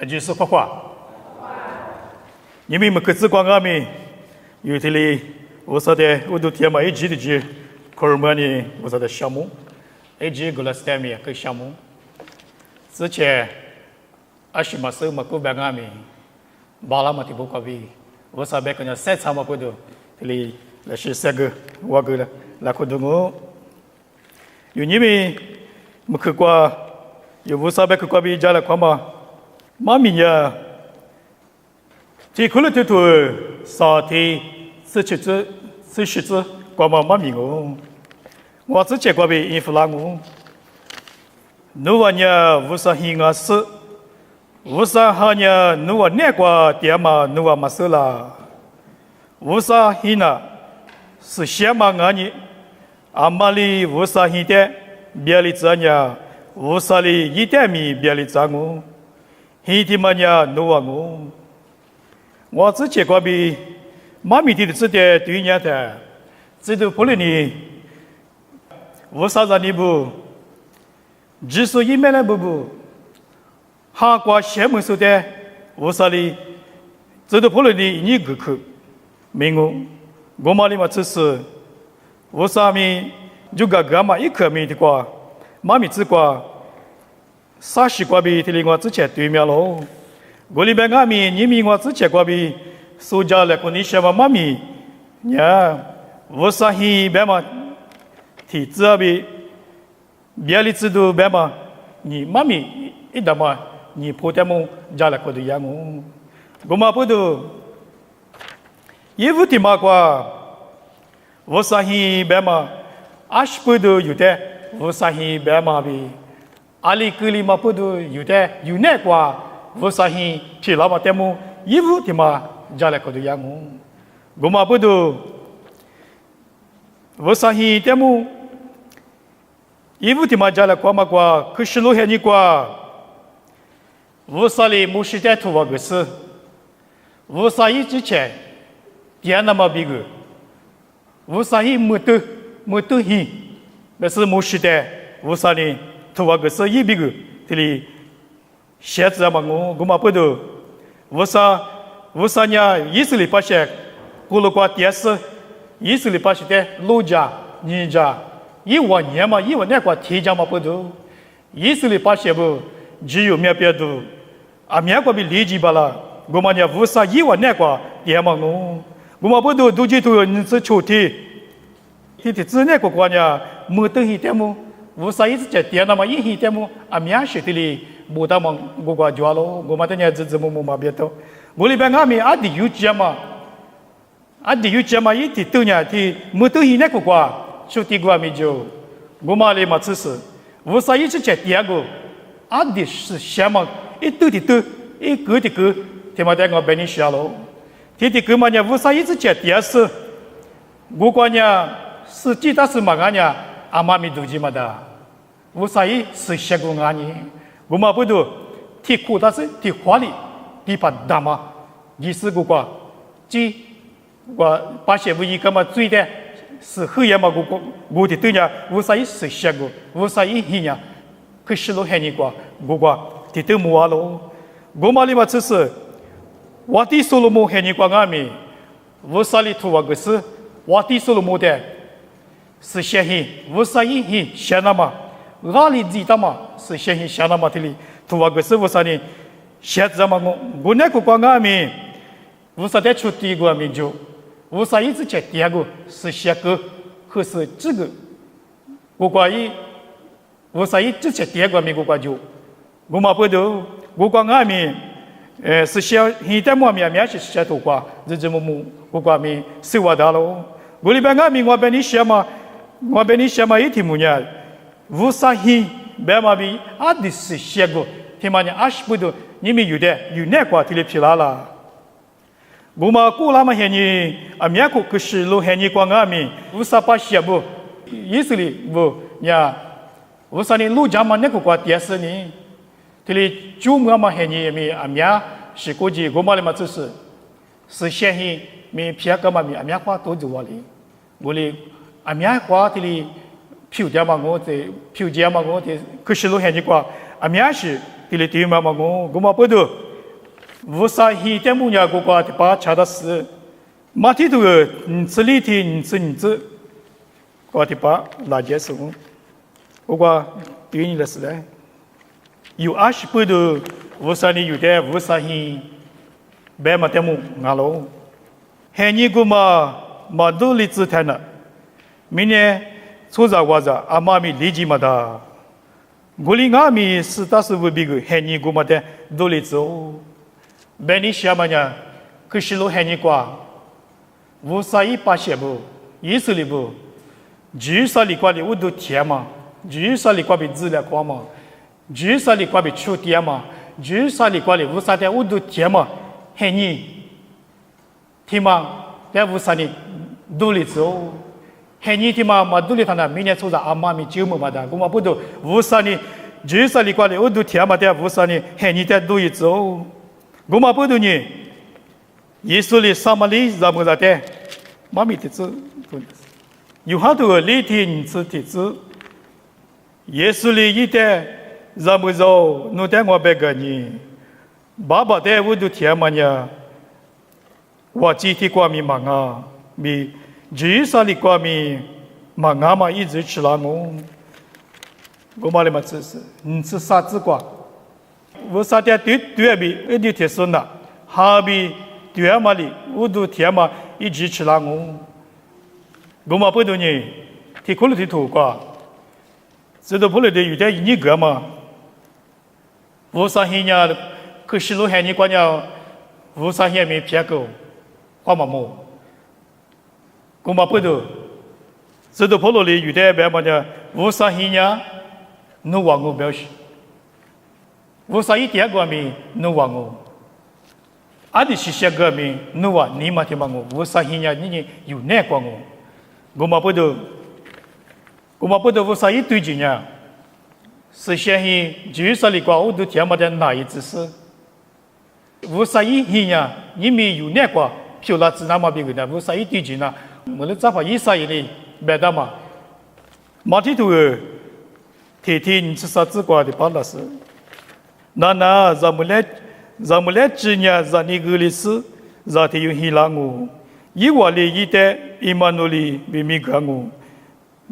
就是画画。你们各自光阿米，有这里我说的我都天嘛一直的去，可是么呢？我说的项目，一直过了3年个项目，之前20嘛时嘛过半阿米，巴拉嘛提不过比，我说别个人3场嘛不都，这里那是3个我个了，那可能我有你们没去过，有我说别个过比家来看嘛。妈咪呀，这可能这头沙地40只，光妈咪我之前过被应付了我，努瓦呢无啥hin啊事，无啥哈呢努瓦那个点嘛努瓦嘛事啦，无啥hin啊是先嘛俺呢，阿妈里无啥hin的，别里子呢无啥里一点米别里子我。黑天嘛呀，努啊我之前过比妈咪的指的对年的，这都不能你，我啥子你不，只说一面来不，哈过羡慕说的，我啥哩，这都不能你个去，没我妈里嘛只是，我啥咪就个嘛一颗米的瓜，妈咪只瓜。啥时过比，这里我之前对面喽。我里边阿米，你们我之前过比，苏家来过你什么妈咪？呀，我啥黑边嘛？体质啊比，别里制度边嘛？你妈咪一打嘛？你破天么家来过的样么？我嘛不都，衣服的嘛过，我啥黑边嘛？阿是不都有的，我啥黑边嘛比？阿里格里嘛不都有的有那个，我啥hin提拉嘛点么衣服的嘛家来过的样么，我嘛不都，我啥hin点么衣服的嘛家来过嘛过，可是路还你过，我啥里没时间图我个事，我啥一之前点那么比个，我啥hin没得hin，那是没时间，我啥里。图瓦个是一笔个，这里写字嘛我嘛不都，我啥呢？以色列把些，过了过电视，以色列把些的老家、人家，一万年嘛，一万年过天家嘛不都，以色列把些不只有面别都，啊面过比理解罢了，我嘛呢，为啥一万年过天嘛我嘛不都都去都有人是秋天，天天只那个过呢，没得一点么。我啥意思？这点那么一点么？阿米亚说的哩，不打嘛，我挂住了，我嘛等下子么嘛别头。我里边阿米阿弟有讲嘛，一提到呢，提没到一那个挂，说的个阿米就，我嘛哩嘛只是，我啥意思？这点个阿弟是什么？一头的头，一个的个，他妈的我被你笑了。提的个嘛呢？我啥意思？这点是，我挂呢是记得是嘛个呢？阿妈咪都记嘛的。我啥意是学过俺呢？我嘛不都提苦但是提花里提把大嘛，意思个我把些不一个嘛追的是后也嘛我的对呢，我啥意是学过，我啥意嘿呢？可是路很你我提都没完喽，我嘛里嘛只是我的手路没很你俺咪，我啥里图个是我的手路没的，是学嘿，我啥意嘿学那嘛。阿里知道嘛？是先想那么的哩，图瓦个师傅啥呢？写字嘛我那个光阿米，我啥在出第一个阿米就，我啥一直讲第二个是写个，可是这个我关于我啥一直讲第二个阿米我关就，我嘛不都我光阿米，是写现在么面是写图挂，这么我关米是我的喽，我里边阿米我被你写嘛一题目呢。无啥hin，别嘛比阿弟是写过，他妈呢阿是不都你们有的有那个提里皮拉啦，我嘛过那么些年，阿面个可是路些年光阿米，无啥把写不，意思里不呀，无啥呢路家嘛那个挂电视呢，提里就么嘛些年咪阿面是估计我嘛里嘛就是写hin咪皮个嘛咪阿面话都做完哩，我哩阿面话提里。票价嘛我可是路很你挂，阿面是这里对嘛我嘛不都，无啥一点木伢过过的把查的是，马蹄头吃里天吃你子，过的把拉结束，我过对你的事嘞，有20%的无啥你有的无啥一，白马点木伢喽，还你过嘛都理智谈了，明年初查我查阿妈咪理解嘛的。我哩阿咪是打是不比个，还你过嘛的都理走。别你想嘛呢？可是路还你过，无啥一把些不，意思里不，至少里过的我都甜嘛，至少里过比资料过嘛，至少里过比出甜嘛，至少里过的无啥的我都甜嘛，还你，听嘛？但无啥的都理走。还你听嘛都理他那明年初查阿妈咪就么嘛的，我嘛不都无啥呢？至少里过的我都甜嘛的，无啥呢？还你的都一走，我嘛不都呢？耶稣里撒玛利亚么子的，妈咪的子，有好多礼天子的子，耶稣里一的怎么走？侬带我别个呢？爸爸的我都甜嘛呀，我集体过咪忙啊咪。至少里过咪嘛阿妈一直吃了我嘛哩嘛吃是，吃啥子过？我啥的对比一点贴顺了，哈比对嘛哩我都贴嘛一直吃了我嘛不懂呢，提苦了提土过，这都不了的有点一个嘛，我啥人家可是路还你管呀，我啥人没骗过，花嘛么？我嘛不懂，这都跑路里有点白嘛的，无啥人呀，侬忘我表示，无啥一点个名，侬忘我，阿弟是些个名，侬话你嘛听嘛我，无啥人呀，你有哪个我嘛不懂，无啥一堆钱呀，是些人至少里过我都听嘛的哪一只是，无啥一人呀，你们有哪个票拉子那么别个的，无啥一堆钱呐。我们咋把意思呢？别的嘛，马蹄头天天吃啥子瓜的巴拉是，那咱们来知呢，咱那个历史，咱得有希腊我，以我哩一代伊曼努里比米格我，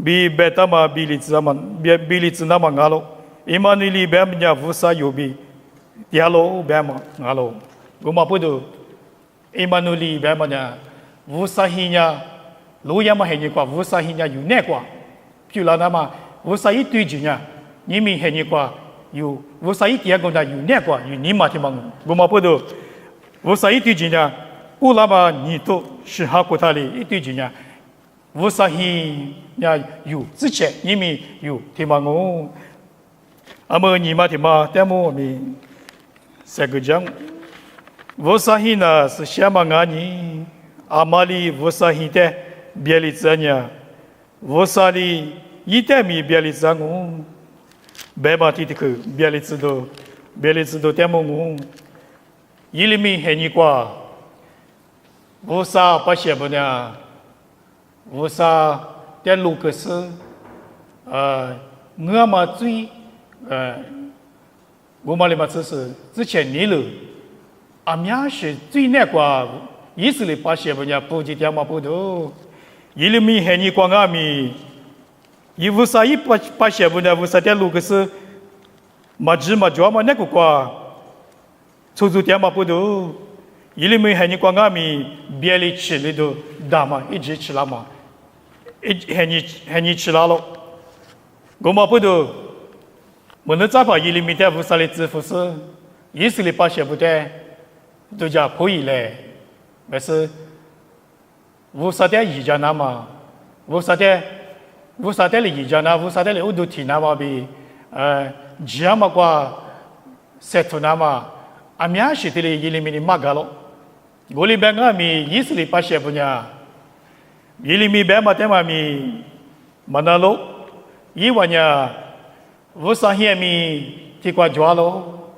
比别的嘛比例子嘛，比例子那么阿喽，伊曼努里别么呀无啥有比，第二喽别嘛阿喽，我嘛不懂，伊曼努里别么呀无啥人呀。路也嘛还你过，无啥人家有哪个？譬如那么无啥一堆钱呀，你们还你过有无啥一点个的有哪个？有你嘛听嘛我嘛不懂，无啥一堆钱呀，我那么你都是哈过他的一堆钱呀，无啥人呀有之前你们有听嘛我，阿么你嘛听嘛，但么我们这个讲，无啥人呢是什么啊你？阿玛里无啥人的。别里子呢，我啥哩一点没别里子我，白马蹄的去别里子都点么我，一里面还你挂，我啥不写不呢？我啥点路个是，我嘛最我嘛哩嘛只是之前你了，阿面是最那个，意思哩不写不呢？不记点嘛不都。伊里面还你光阿米，伊无啥一把些不呢？无啥点路个是，嘛只嘛抓嘛那个瓜，出点嘛不多。伊里面还你光阿米，别里吃里头大嘛，一直吃了嘛，还你吃了咯。我嘛不多，我那咋把伊里面的无啥的支付是，意思里把些不的，都叫可以嘞，但是。无啥的意见那嘛，无啥的意见那，无啥的我都听那嘛比，这样嘛个，设图那嘛，阿面是的哩，伊里面的马嘎咯，我里边阿米意思里把些不呢，伊里面边嘛的嘛米，嘛那咯，伊话呢，无啥些米提过抓咯，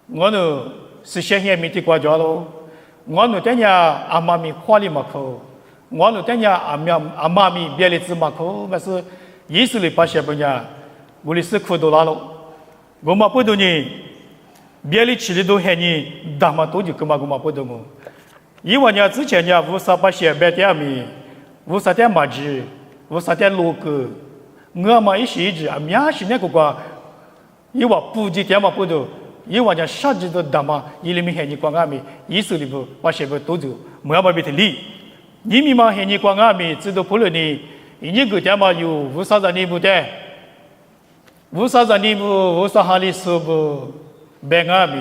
我呢是些些米提过抓咯，我呢等下阿妈咪花里嘛口。我那天呀，阿妈咪别的芝麻口，但是意思里把些不呢，我哩是苦多拉咯。我嘛不懂呢，别里起里都喊你大嘛都就干嘛干嘛不懂哦。以往呢之前呢无啥把些白点米，无啥点麻子，无啥点萝卜，我嘛一时一直啊面是那个，以往不几点嘛不懂，以往呢啥子都大嘛，伊里面喊你光阿米，意思里不把些不都就没有把别的理，你们嘛喊你光阿米，知道不了你，你个点嘛有无啥子你不得，无啥子你不无啥哈里说不。白阿米，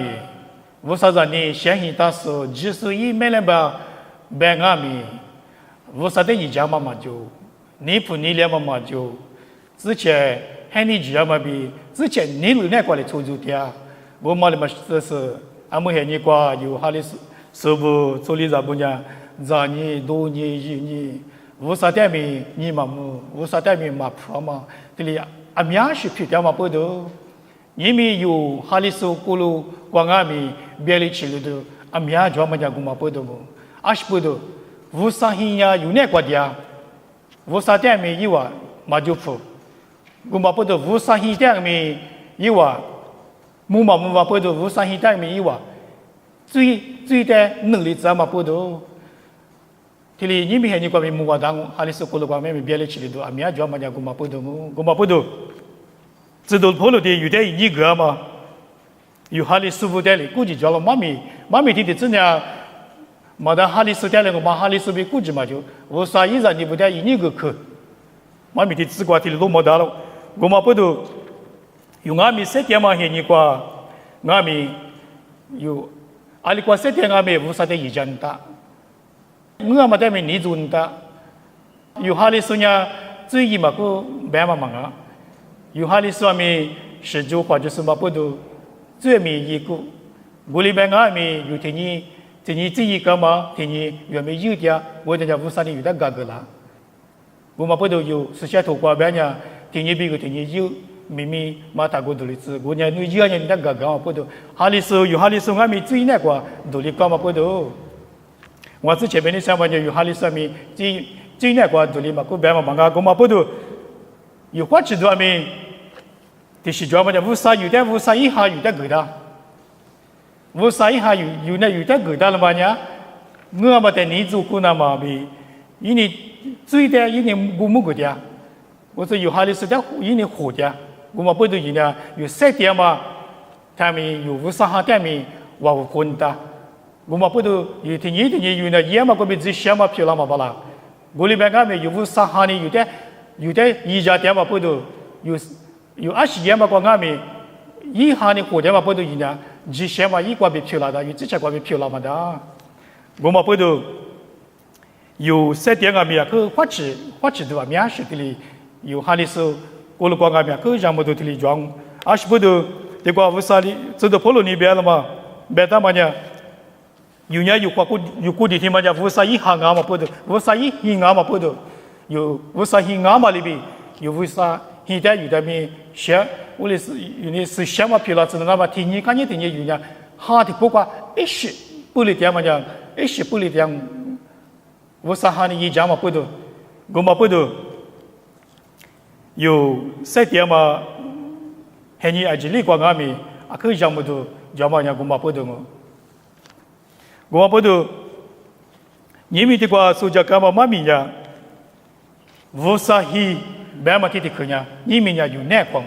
无啥子呢？相信他说，只是一没人把白阿米，无啥的一家嘛就，你不你俩嘛就，之前喊你家嘛比，之前你路那过来出租的，我嘛的嘛是，俺们喊你过有哈里说不做里咋不呢？让你多年一年，无啥的米你嘛么，无啥的米嘛破嘛，这里俺们是皮条嘛不多。你们有哈里说咕噜光阿米别里去了的，阿米亚专门讲古马不多么？阿是不多，无啥人呀有那个的，无啥点米有啊马就服，古马不多无啥人点米有啊，木马不多无啥人点米有啊，最的能力怎么不多？这里你们还你关于木瓦当哈里说咕噜光阿米别里去了的，阿米亚专门讲古马不多么？古马不多。知道跑了的有点一个嘛，有哈里师傅带的，估计叫了妈咪听的真的，没得哈里师带来个嘛哈里师傅估计嘛就，我啥意思你不带一个去，妈咪的自挂的都没得了，我嘛不都，有阿咪7点嘛黑你挂，阿咪有阿里挂7点阿咪无啥的一家大，我嘛带咪你做大，有哈里师呢最起码个白嘛啊。有哈里说明十九或者什么不都，最美一个，我里边阿米有天你这一个嘛，天你原本有的，我这家无啥的有点嘎个啦，我们不都有实现头挂边呢，天你比个天你有，明明马达过独立子，我呢有人的嘎嘎不都，哈里说有哈里说阿米最那个独立干嘛不都，我之前边的上班就有哈里说明最那个独立嘛，我边嘛忙我嘛不都。有话知道没？就是专门的无啥有的无啥一下有的给的，无啥一下有那有的给的了嘛呢？我嘛在你做过那嘛比，因为最的因为我没给的，我说有哈的是的因为活的，我嘛不都因呢有7点嘛，他们有无啥哈他们话我混的，我嘛不都有天有那也嘛个别只想嘛漂亮嘛不啦？我里边俺们有无啥哈呢有的一家店嘛不都有20年嘛光俺们一下的货店嘛不都一样，之前嘛一挂被漂亮的，有之前挂被漂亮嘛的，我嘛不都有7点俺们呀，去花池的话面试的里有哈里是过了光俺们去让么都的里装，20不都这个为啥哩？走到坡路那边了嘛，别的嘛呢？有人有过的天嘛呢？为啥一行啊嘛不都？为啥一行啊嘛不都？有为啥很阿嘛里边有为啥现在有的面想，我的是有的是想嘛漂亮，只能阿嘛天天看见天天有呢，哈的不管一时不离点嘛讲，一时不离点，为啥哈的一家嘛不都，我嘛不都，有7点嘛，还你阿吉里光阿面，阿可以讲么都讲嘛讲我嘛不都么，我嘛不都，你们的话说讲干嘛嘛咪呀？无啥he白马提的可呢？你们呀有哪光？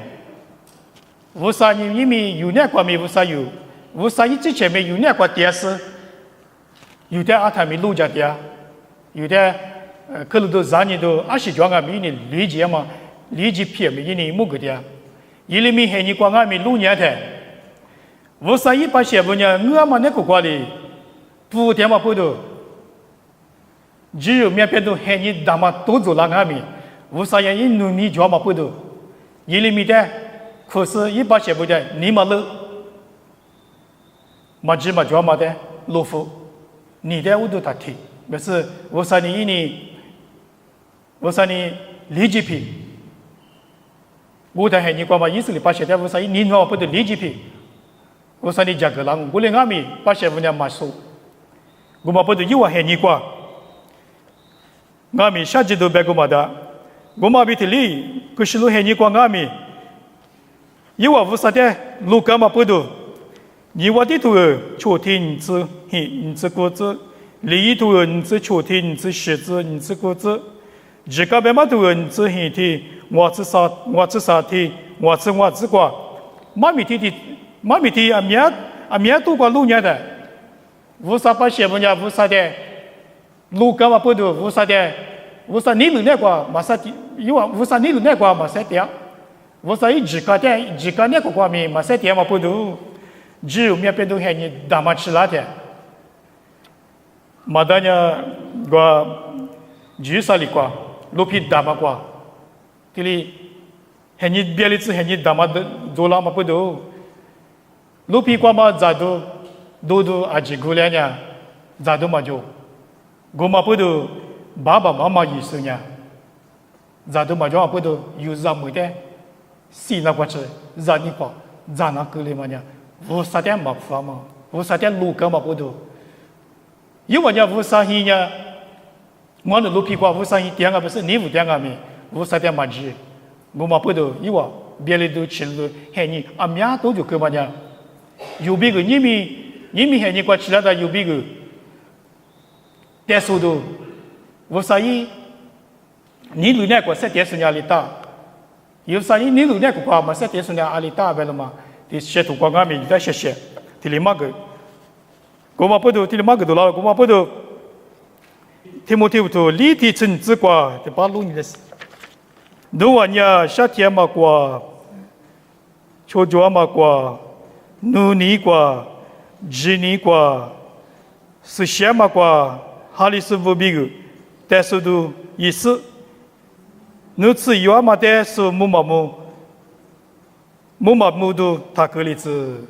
无啥你们有哪光没？无啥有？无啥一之前没有哪光电视？有的阿他们录着的，有的可能都让你都20张啊，没你理解嘛？理解片没你木个的，一里面还你光啊没录年的，无啥一把些不呢？我嘛那个管理不点嘛不都？只有面边都喊你大嘛都做那个面，无啥人一努力做嘛不都，一里面的，可是一把些不的，你嘛了，嘛只嘛做嘛的，老夫，你的我都他听，但是无啥你你，无啥你理解皮，我的喊你光嘛意思里把些的无啥你我不得理解皮，无啥你价格浪，我连阿米把些不呢嘛说，我嘛不得有话喊你光。ngami shaji do bego mada goma bitili kushlu heni kwa ngami yiwa vusate luka ma pudu 你我的徒儿秋天子你子果子，离徒儿你子秋天你子柿子你子果子，日个别嘛徒儿你子黑天我子啥天我子瓜，妈咪天阿米都瓜路年的，无啥把写不呢无啥的，路干嘛不多无啥的，无啥你路那瓜马啥的，有啊无啥你路那瓜马啥的，无啥一日个那个瓜咪马啥的嘛不多。只有面变动还你大马吃辣的，马达呢个只啥里瓜，路皮大马瓜，这里还你别里子还你大马的做了嘛不多，路皮瓜嘛咋都阿吉过来呢，咋都嘛就，我嘛不多，爸爸妈妈意思呢，咋都嘛就不多有啥没得，西那瓜吃，咋你瓜，咋那过来嘛呢？无啥点麻烦嘛，无啥点路干嘛不多。有么家无啥hin呢？我那路皮瓜无啥hin点啊不是你无点啊没？无啥点麻吉，我嘛不多。有啊，别里都吃了，嘿你阿米亚都就干嘛呢？有别个你咪嘿你瓜吃了的有别个，但是都无啥hin，你路那个是点是哪里大？有啥hin你路那个瓜嘛是点是哪里大呗了嘛？ที่เชื่อถูกกว่ามีได้เชื่อที่ลิมาก์กูมาพูดที่ลิมาก์ดูแล้วกูมาพูดที่มุทิวตัวลีที่ฉันจะกว่าที่บ้านลุงนี่ดูวันนี้ชาติมากกว่าโชจัวมากกว่านูนีกว่าจีนีกว่าสุเชียมากกว่าฮาริสุบุบิกแต่สุดยิสนู次有嘛的是木马木都他个例子，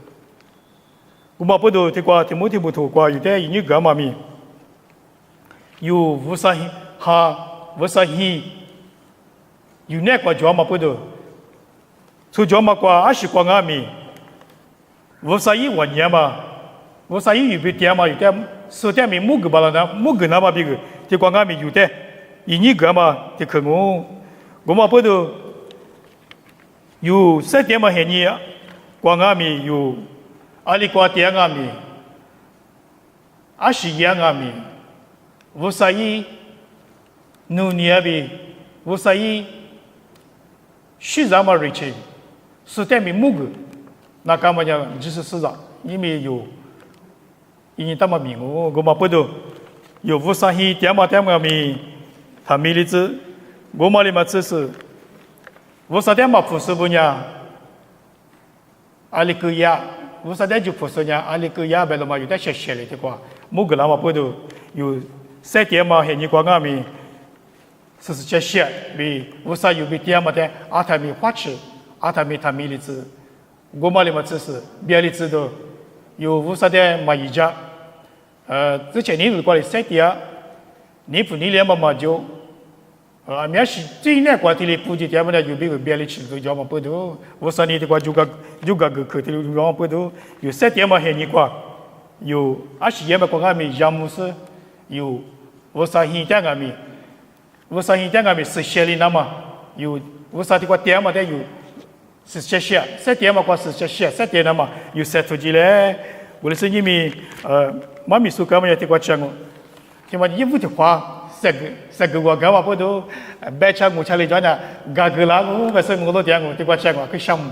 我们不都这个题目不透过，有的英语干嘛咪？有无啥哈无啥嘿，有那个叫嘛不都？出叫嘛个阿是光阿咪，无啥一万年嘛，无啥一有别点嘛，有的说点咪木个巴拉那木个那嘛别个，这光阿咪有的英语干嘛？这可我们不都？有三点嘛，黑你光阿米有阿里瓜点阿米，阿西样阿米，无啥伊努尼阿比，无啥伊西藏嘛瑞奇，是点米木个，那干嘛讲就是市场，因为有，因为他们米我嘛不都有无啥伊点嘛阿米，他米里子，我嘛里嘛只是。无啥点嘛普斯不呢？阿里个呀，无啥点就普斯呢？阿里个呀，别了嘛，有点些的话，木个那嘛不都有三点嘛？黑你光阿米，是些，比无啥有比点嘛的，阿他米花吃，阿他米里子，我嘛里嘛只是别里子都有无啥点嘛一家，之前你如果你三点，你不你连嘛就。面是最那块地里布的，他们那有别里吃都叫嘛不多，我说你的话就个个课的叫嘛不多，有三点嘛黑你块，有20年嘛光阿米项目是有我说现在阿米，我说现在阿米是写里那么有我说的话点嘛的有是写，三点嘛光是写，三点那么有三出去嘞，我的是因为妈咪说干嘛要的话讲哦，因为衣服的话。Segera gawa podo baca ngucali jana gagela ngu besa ngulo dia ngu tiba cengwa ke syam